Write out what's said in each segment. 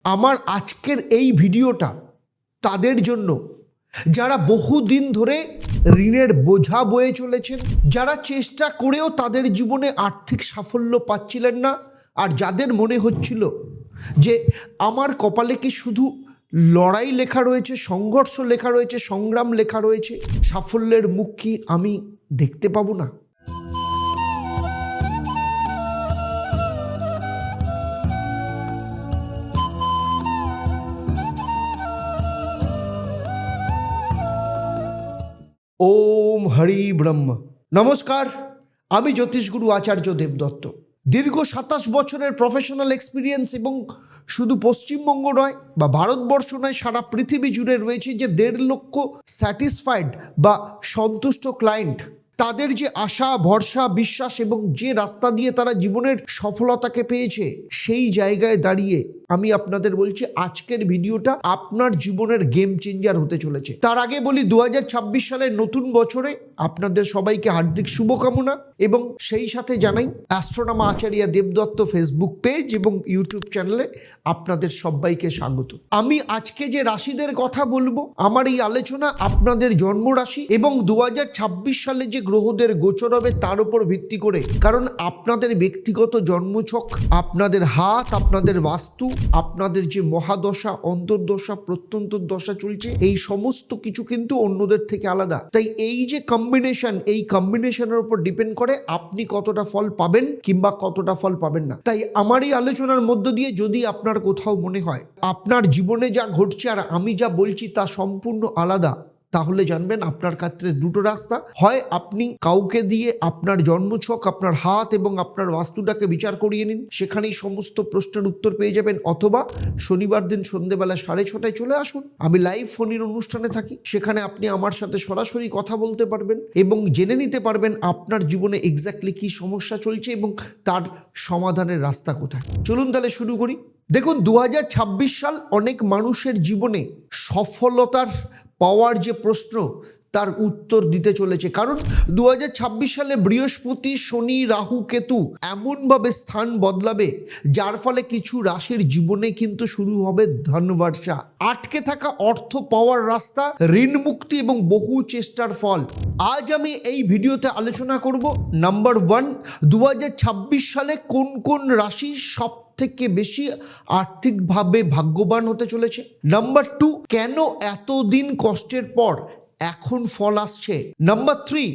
আমার আজকের এই ভিডিওটা তাদের জন্য যারা বহুদিন ধরে ঋণের বোঝা বয়ে চলেছেন, যারা চেষ্টা করেও তাদের জীবনে আর্থিক সাফল্য পাচ্ছিলেন না, আর যাদের মনে হচ্ছিল যে আমার কপালে কি শুধু লড়াই লেখা রয়েছে, সংঘর্ষ লেখা রয়েছে, সংগ্রাম লেখা রয়েছে, সাফল্যের মুখ কি আমি দেখতে পাবো না। ওম হরি ব্রহ্ম। নমস্কার, আমি জ্যোতিষগুরু আচার্য দেবদত্ত। দীর্ঘ 27 বছরের প্রফেশনাল এক্সপিরিয়েন্স এবং শুধু পশ্চিমবঙ্গ নয় বা ভারতবর্ষ নয়, সারা পৃথিবী জুড়ে রয়েছে যে 1.5 লক্ষ স্যাটিসফাইড বা সন্তুষ্ট ক্লায়েন্ট। তাদের যে আশা, ভরসা, বিশ্বাস এবং যে রাস্তা দিয়ে তারা জীবনের সফলতাকে পেয়েছে, সেই জায়গায় দাঁড়িয়ে আমি আপনাদের বলছি আজকের ভিডিওটা আপনার জীবনের গেম চেঞ্জার হতে চলেছে। তার আগে বলি 2026 সালের নতুন বছরে আপনাদের সবাইকে হার্দিক শুভকামনা এবং সেই সাথে জানাই অ্যাস্ট্রোনমার আচার্য দেবদত্ত ফেসবুক পেজ এবং ইউটিউব চ্যানেলে আপনাদের সবাইকে স্বাগত। আমি আজকে যে রাশিদের কথা বলবো, আমার এই আলোচনা আপনাদের জন্ম রাশি এবং 2026 সালে যে গ্রহদের গোচর হবে তার উপর ভিত্তি করে, কারণ আপনাদের ব্যক্তিগত জন্মছক, আপনাদের হাত, আপনাদের বাস্তু, আপনাদের যে মহাদশা, অন্তর্দশা, প্রত্যন্তর দশা চলছে, এই সমস্ত কিছু কিন্তু অন্যদের থেকে আলাদা। তাই এই যে কম্বিনেশন, এই কম্বিনেশনের উপর ডিপেন্ড করে আপনি কতটা ফল পাবেন কিংবা কতটা ফল পাবেন না। তাই আমার এই আলোচনার মধ্য দিয়ে যদি আপনার কোথাও মনে হয় আপনার জীবনে যা ঘটছে আর আমি যা বলছি তা সম্পূর্ণ আলাদা, তাহলে জানবেন আপনার ক্ষেত্রে দুটো রাস্তা। হয় আপনি কাউকে দিয়ে আপনার জন্মছক, আপনার হাত এবং আপনার বাস্তুটাকে বিচার করিয়ে নিন, সেখানেই সমস্ত প্রশ্নের উত্তর পেয়ে যাবেন, অথবা শনিবার দিন সন্ধ্যেবেলা 6:30 চলে আসুন। আমি লাইভ ফোনের অনুষ্ঠানে থাকি, সেখানে আপনি আমার সাথে সরাসরি কথা বলতে পারবেন এবং জেনে নিতে পারবেন আপনার জীবনে এক্স্যাক্টলি কী সমস্যা চলছে এবং তার সমাধানের রাস্তা কোথায়। চলুন তাহলে শুরু করি। দেখুন, 2026 সাল অনেক মানুষের জীবনে সফলতার পাওয়ার যে প্রশ্ন, তার উত্তর দিতে চলেছে। কারণ 2026 সালে বৃহস্পতি, শনি, রাহু, কেতু এমনভাবে স্থান বদলাবে যার ফলে কিছু রাশির জীবনে কিন্তু শুরু হবে ধনবর্ষা। আটকে থাকা অর্থ পাওয়ার রাস্তা, ঋণ মুক্তি এবং বহু চেষ্টার ফল। আজ আমি এই ভিডিওতে আলোচনা করব নাম্বার 1, 2026 সালে কোন কোন রাশি সব থেকে বেশি আর্থিকভাবে ভাগ্যবান হতে চলেছে। নাম্বার 2, কেন এতদিন কষ্টের পর এখন ফল আসছে। নাম্বার 3,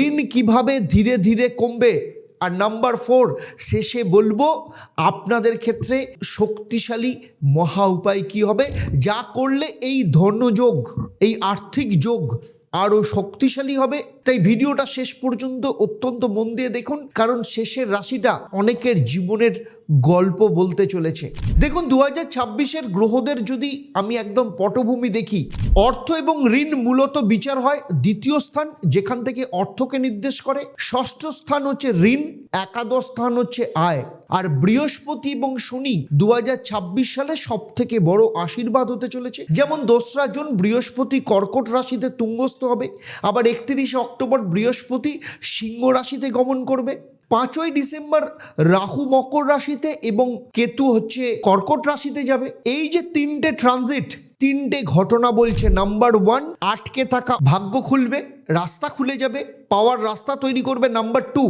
ঋণ কিভাবে ধীরে ধীরে কমবে। আর নাম্বার 4, শেষে বলবো আপনাদের ক্ষেত্রে শক্তিশালী মহা উপায় কি হবে, যা করলে এই ধনযোগ, এই আর্থিক যোগ আরও শক্তিশালী হবে। তাই ভিডিওটা শেষ পর্যন্ত অত্যন্ত মন দিয়ে দেখুন, কারণ শেষের রাশিটা অনেকের জীবনের গল্প বলতে চলেছে। দেখুন, 2026-এর গ্রহদের যদি আমি একদম পটভূমি দেখি, অর্থ এবং ঋণ মূলত বিচার হয় দ্বিতীয় স্থান, যেখান থেকে অর্থকে নির্দেশ করে। ষষ্ঠ স্থান হচ্ছে ঋণ, একাদশ স্থান হচ্ছে আয়। আর বৃহস্পতি এবং শনি 2026 সালে সব থেকে বড় আশীর্বাদ হতে চলেছে। যেমন 2রা জুন বৃহস্পতি কর্কট রাশিতে তুঙ্গস্থ হবে, আবার 31শে অক্টোবর বৃহস্পতি সিংহ রাশিতে গমন করবে। 5ই ডিসেম্বর রাহু মকর রাশিতে এবং কেতু হচ্ছে কর্কট রাশিতে যাবে। এই যে 3টে ট্রানজিট, 3টে ঘটনা বলছে নাম্বার 1, আটকে থাকা ভাগ্য খুলবে, রাস্তা খুলে যাবে, পাওয়ার রাস্তা তৈরি করবে। নাম্বার 2,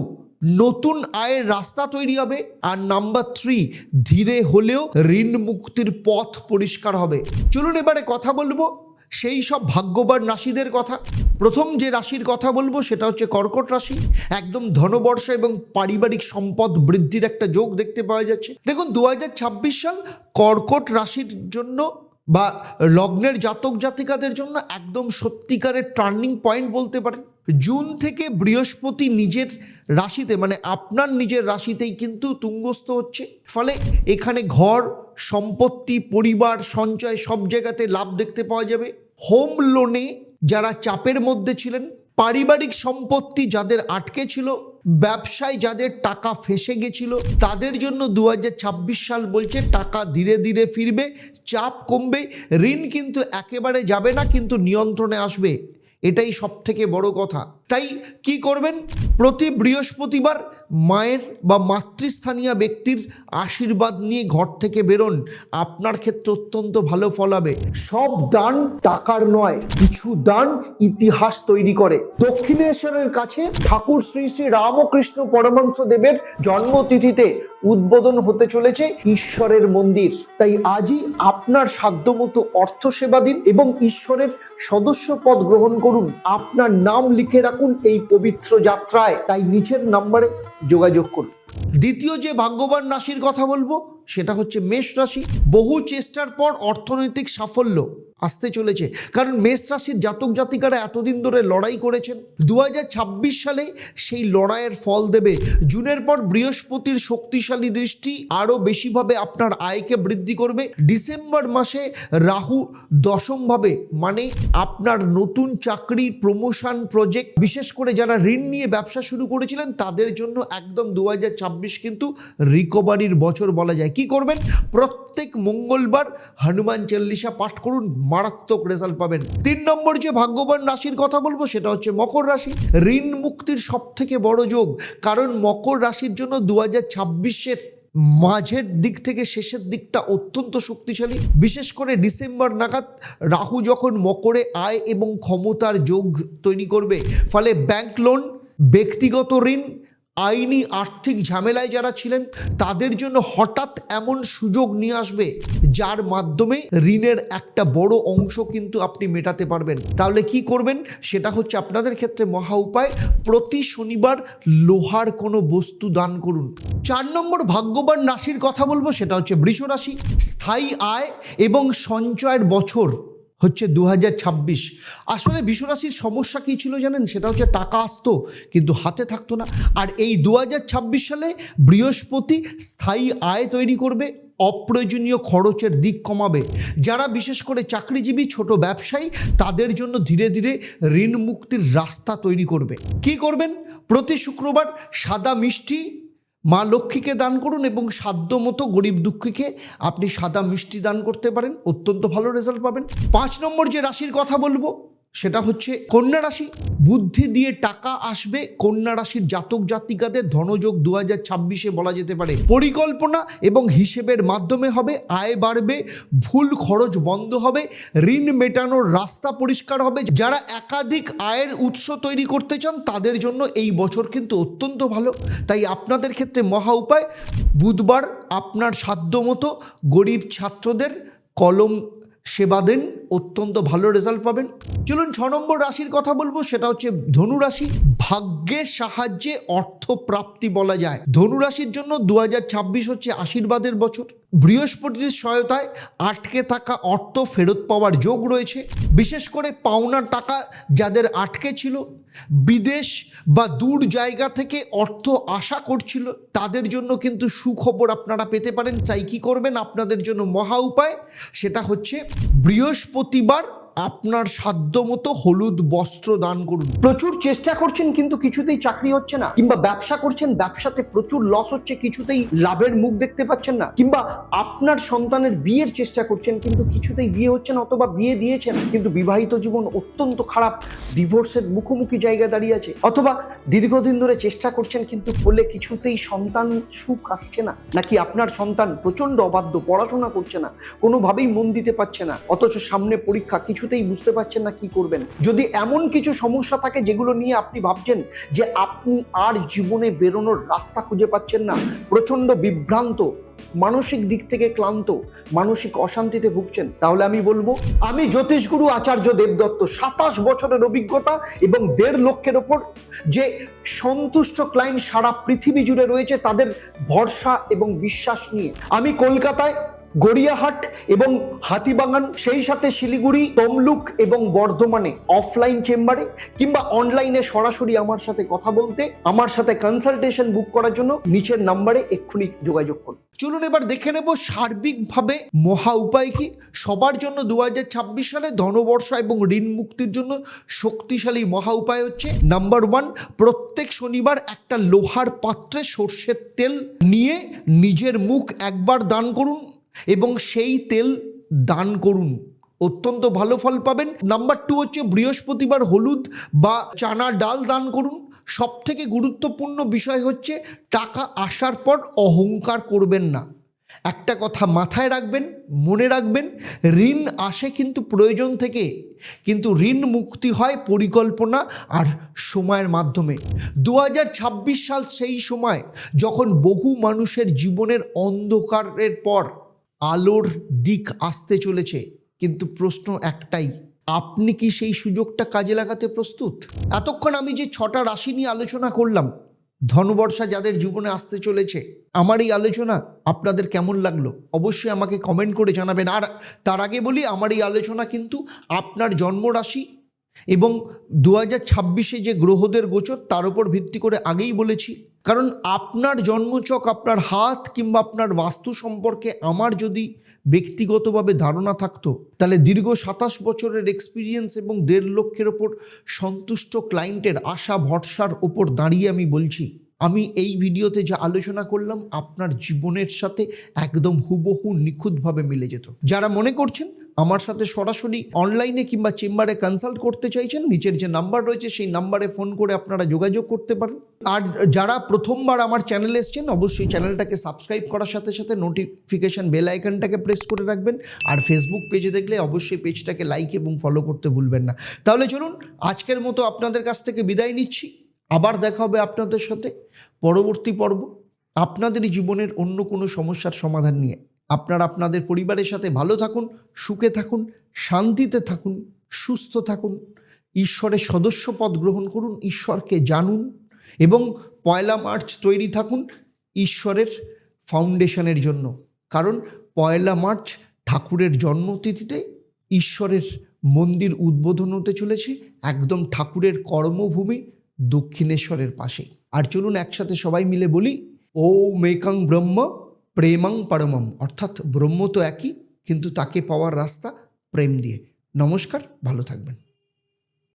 নতুন আয়ের রাস্তা তৈরি হবে। আর নাম্বার 3, ধীরে হলেও ঋণ মুক্তির পথ পরিষ্কার হবে। চলুন এবারে কথা বলবো সেই সব ভাগ্যবান রাশিদের কথা। প্রথম যে রাশির কথা বলবো সেটা হচ্ছে কর্কট রাশি। একদম ধনবর্ষা এবং পারিবারিক সম্পদ বৃদ্ধির একটা যোগ দেখতে পাওয়া যাচ্ছে। দেখুন, 2026 সাল কর্কট রাশির জন্য বা লগ্নের জাতক জাতিকাদের জন্য একদম সত্যিকারের টার্নিং পয়েন্ট বলতে পারেন। জুন থেকে বৃহস্পতি নিজের রাশিতে, মানে আপনার নিজের রাশিতেই কিন্তু তুঙ্গস্থ হচ্ছে। ফলে এখানে ঘর, সম্পত্তি, পরিবার, সঞ্চয় সব জায়গাতে লাভ দেখতে পাওয়া যাবে। হোম লোনে যারা চাপের মধ্যে ছিলেন, পারিবারিক সম্পত্তি যাদের আটকে ছিল, ব্যবসায় যাদের টাকা ফেসে গেছিল, তাদের জন্য 2026 সাল বলছে টাকা ধীরে ধীরে ফিরবে, চাপ কমবে, ঋণ কিন্তু একেবারে যাবে না, কিন্তু নিয়ন্ত্রণে আসবে। এটাই সব থেকে বড় কথা। তাই কি করবেন, প্রতি বৃহস্পতিবার মায়ের বা মাতৃস্থানীয় ব্যক্তির আশীর্বাদ নিয়ে ঘর থেকে বেরোন, আপনার ক্ষেত্রে অত্যন্ত ভালো ফল হবে। সব দান টাকার নয়, কিছু দান ইতিহাস তৈরি করে। দক্ষিণেশ্বরের কাছে ঠাকুর শ্রী শ্রী রামকৃষ্ণ পরমহংস দেবের জন্মতিথিতে উদ্বোধন হতে চলেছে ঈশ্বরের মন্দির। তাই আজই আপনার সাধ্যমতো অর্থ সেবা দিন এবং ঈশ্বরের সদস্য পদ গ্রহণ করুন। আপনার নাম লিখে রাখুন এই পবিত্র যাত্রায়। তাই নিচের নম্বরে যোগাযোগ করুন। দ্বিতীয় যে ভাগ্যবান রাশির কথা বলবো সেটা হচ্ছে মেষ রাশি। বহু চেষ্টার পর অর্থনৈতিক সাফল্য আসতে চলেছে, কারণ মেষ রাশির জাতক জাতিকারা এতদিন ধরে লড়াই করেছেন। 2026 সালে সেই লড়াইয়ের ফল দেবে। জুনের পর বৃহস্পতির শক্তিশালী দৃষ্টি আরও বেশিভাবে আপনার আয়কে বৃদ্ধি করবে। ডিসেম্বর মাসে রাহু দশমভাবে, মানে আপনার নতুন চাকরি, প্রমোশন, প্রজেক্ট, বিশেষ করে যারা ঋণ নিয়ে ব্যবসা শুরু করেছিলেন তাদের জন্য একদম 2026 কিন্তু রিকভারির বছর বলা যায়। কি করবেন? প্রত্যেক মঙ্গলবার হনুমান চল্লিশা পাঠ করুন, মারাত্মক রেজাল্ট পাবেন। 3 নম্বর যে ভাগ্যবান রাশির কথা বলবো সেটা হচ্ছে মকর রাশি। ঋণ মুক্তির সব থেকে বড় যোগ, কারণ মকর রাশির জন্য 2026-এর মাঝের দিক থেকে শেষের দিকটা অত্যন্ত শক্তিশালী। বিশেষ করে ডিসেম্বর নাগাদ রাহু যখন মকরে আয় এবং ক্ষমতার যোগ তৈরি করবে, ফলে ব্যাংক লোন, ব্যক্তিগত ঋণ, আইনি আর্থিক ঝামেলায় যারা ছিলেন তাদের জন্য হঠাৎ এমন সুযোগ নিয়ে আসবে যার মাধ্যমে ঋণের একটা বড় অংশ কিন্তু আপনি মেটাতে পারবেন। তাহলে কি করবেন? সেটা হচ্ছে আপনাদের ক্ষেত্রে মহা উপায়, প্রতি শনিবার লোহার কোনো বস্তু দান করুন। 4 নম্বর ভাগ্যবান রাশির কথা বলবো সেটা হচ্ছে বৃষ রাশি। স্থায়ী আয় এবং সঞ্চয়ের বছর হচ্ছে 2026। আসলে বৃষ রাশির সমস্যা কী ছিল জানেন? সেটা হচ্ছে টাকা আসতো কিন্তু হাতে থাকতো না। আর এই 2026 সালে বৃহস্পতি স্থায়ী আয় তৈরি করবে, অপ্রয়োজনীয় খরচের দিক কমাবে। যারা বিশেষ করে চাকরিজীবী, ছোট ব্যবসায়ী, তাদের জন্য ধীরে ধীরে ঋণ মুক্তির রাস্তা তৈরি করবে। কি করবেন? প্রতি শুক্রবার সাদা মিষ্টি মা লক্ষ্মীকে দান করুন এবং সাধ্যমতো গরিব দুঃখীকে আপনি সাদা মিষ্টি দান করতে পারেন, অত্যন্ত ভালো রেজাল্ট পাবেন। 5 নম্বর যে রাশির কথা বলবো সেটা হচ্ছে কন্যা রাশি। বুদ্ধি দিয়ে টাকা আসবে। কন্যা রাশির জাতক জাতিকাদের ধনযোগ 2026-এ বলা যেতে পারে। পরিকল্পনা এবং হিসেবের মাধ্যমে হবে, আয় বাড়বে, ভুল খরচ বন্ধ হবে, ঋণ মেটানোর রাস্তা পরিষ্কার হবে। যারা একাধিক আয়ের উৎস তৈরি করতে চান তাদের জন্য এই বছর কিন্তু অত্যন্ত ভালো। তাই আপনাদের ক্ষেত্রে মহা উপায়, বুধবার আপনার সাধ্যমতো গরিব ছাত্রদের কলম সেবা দেন, অত্যন্ত ভালো রেজাল্ট পাবেন। চলুন 6 নম্বর রাশির কথা বলবো সেটা হচ্ছে ধনু রাশি। ভাগ্যের সাহায্যে অর্থ প্রাপ্তি বলা যায়। ধনু রাশির জন্য 2026 হচ্ছে আশীর্বাদের বছর। বৃহস্পতির সহায়তায় আটকে থাকা অর্থ ফেরত পাওয়ার যোগ রয়েছে। বিশেষ করে পাওনা টাকা যাদের আটকে ছিল, বিদেশ বা দূর জায়গা থেকে অর্থ আশা করছিল, তাদের জন্য কিন্তু সুখবর আপনারা পেতে পারেন। তাই কি করবেন? আপনাদের জন্য মহা উপায়, সেটা হচ্ছে বৃহস্পতিবার আপনার সাধ্যমতো হলুদ বস্ত্র দান করুন। প্রচুর চেষ্টা করছেন কিন্তু কিছুতেই চাকরি হচ্ছে না, কিংবা ব্যবসা করছেন, ব্যবসাতে প্রচুর লস হচ্ছে, কিছুতেই লাভের মুখ দেখতে পাচ্ছেন না, কিংবা আপনার সন্তানের বিয়ের চেষ্টা করছেন কিন্তু কিছুতেই বিয়ে হচ্ছে না, অথবা বিয়ে দিয়েছেন কিন্তু বিবাহিত জীবন অত্যন্ত খারাপ, ডিভোর্সের মুখোমুখি জায়গায় দাঁড়িয়ে আছে, অথবা দীর্ঘদিন ধরে চেষ্টা করছেন কিন্তু ফলে কিছুতেই সন্তান সুখ আসছে না, নাকি আপনার সন্তান প্রচন্ড অবাধ্য, পড়াশোনা করছে না, কোনোভাবেই মন দিতে পারছে না, অথচ সামনে পরীক্ষা, কিছুতেই বুঝতে পারছেন না কি করবেন। যদি এমন কিছু সমস্যা থাকে যেগুলো নিয়ে আপনি ভাবছেন যে আপনি আর জীবনে বেরোনোর রাস্তা খুঁজে পাচ্ছেন না, প্রচন্ড বিভ্রান্ত, মানসিক দিক থেকে ক্লান্ত, মানসিক অশান্তিতে ভুগছেন, তাহলে আমি বলবো, আমি জ্যোতিষগুরু আচার্য দেবদত্ত, 27 বছরের অভিজ্ঞতা এবং 1.5 লক্ষের ওপর যে সন্তুষ্ট ক্লায়েন্ট সারা পৃথিবী জুড়ে রয়েছে, তাদের ভরসা এবং বিশ্বাস নিয়ে আমি কলকাতায় গড়িয়াহাট এবং হাতিবাগান, সেই সাথে শিলিগুড়ি, তমলুক এবং বর্ধমানে অফলাইন চেম্বারে কিংবা অনলাইনে সরাসরি আমার সাথে কথা বলতে, আমার সাথে কনসালটেশন বুক করার জন্য নিচের নাম্বারে এক্ষুনি যোগাযোগ করুন। চলুন এবার দেখে নেব সার্বিকভাবে মহা উপায় কি। সবার জন্য 2026 সালে ধনবর্ষা এবং ঋণ মুক্তির জন্য শক্তিশালী মহা উপায় হচ্ছে নাম্বার 1, প্রত্যেক শনিবার একটা লোহার পাত্রে সর্ষের তেল নিয়ে নিজের মুখ একবার দান করুন এবং সেই তেল দান করুন অত্যন্ত ভালো ফল পাবেন। নাম্বার 2 হচ্ছে বৃহস্পতিবার হলুদ বা চানা ডাল দান করুন। সব থেকে গুরুত্বপূর্ণ বিষয় হচ্ছে টাকা আসার পর অহংকার করবেন না। একটা কথা মাথায় রাখবেন, মনে রাখবেন, ঋণ আসে কিন্তু প্রয়োজন থেকে, কিন্তু ঋণ মুক্তি হয় পরিকল্পনা আর সময়ের মাধ্যমে। 2026 সাল সেই সময় যখন বহু মানুষের জীবনের অন্ধকারের পর আলোর দিক আসতে চলেছে। কিন্তু প্রশ্ন একটাই, আপনি কি সেই সুযোগটা কাজে লাগাতে প্রস্তুত? এতক্ষণ আমি যে 6টা রাশি নিয়ে আলোচনা করলাম, ধনবর্ষা যাদের জীবনে আসতে চলেছে, আমার এই আলোচনা আপনাদের কেমন লাগলো অবশ্যই আমাকে কমেন্ট করে জানাবেন। আর তার আগে বলি, আমার এই আলোচনা কিন্তু আপনার জন্মরাশি এবং 2026-এ যে গ্রহদের গোচর তার উপর ভিত্তি করে আগেই বলেছি। কারণ আপনার জন্মচক, আপনার হাত কিংবা আপনার বাস্তু সম্পর্কে আমার যদি ব্যক্তিগতভাবে ধারণা থাকতো, তাহলে দীর্ঘ 27 বছরের এক্সপিরিয়েন্স এবং 1.5 লক্ষের ওপর সন্তুষ্ট ক্লায়েন্টের আশা ভরসার ওপর দাঁড়িয়ে আমি বলছি, আমি এই ভিডিওতে যা আলোচনা করলাম আপনার জীবনের সাথে একদম হুবহু নিখুঁতভাবে মিলে যেত। যারা মনে করছেন আমার সাথে সরাসরি অনলাইনে কিংবা চেম্বারে কনসাল্ট করতে চাইছেন, নিচের যে নাম্বার রয়েছে সেই নাম্বারে ফোন করে আপনারা যোগাযোগ করতে পারেন। আর যারা প্রথমবার আমার চ্যানেলে এসেছেন, অবশ্যই চ্যানেলটাকে সাবস্ক্রাইব করার সাথে সাথে নোটিফিকেশন বেল আইকনটাকে প্রেস করে রাখবেন। আর ফেসবুক পেজে দেখলে অবশ্যই পেজটাকে লাইক এবং ফলো করতে ভুলবেন না। তাহলে চলুন আজকের মতো আপনাদের কাছ থেকে বিদায় নিচ্ছি। আবার দেখা হবে আপনাদের সাথে পরবর্তী পর্ব, আপনাদেরই জীবনের অন্য কোনো সমস্যার সমাধান নিয়ে। আপনারা আপনাদের পরিবারের সাথে ভালো থাকুন, সুখে থাকুন, শান্তিতে থাকুন, সুস্থ থাকুন, ঈশ্বরের সদস্যপদ গ্রহণ করুন, ঈশ্বরকে জানুন এবং 1 মার্চ তৈরি থাকুন ঈশ্বরের ফাউন্ডেশনের জন্য। কারণ 1 মার্চ ঠাকুরের জন্মতিথিতে ঈশ্বরের মন্দির উদ্বোধন হতে চলেছে, একদম ঠাকুরের কর্মভূমি দক্ষিণেশ্বরের পাশেই। আর চলুন একসাথে সবাই মিলে বলি, ওম একং ব্রহ্ম প্রেমং পরমম, অর্থাৎ ব্রহ্ম তো একই, কিন্তু তাকে পাওয়ার রাস্তা প্রেম দিয়ে। নমস্কার, ভালো থাকবেন।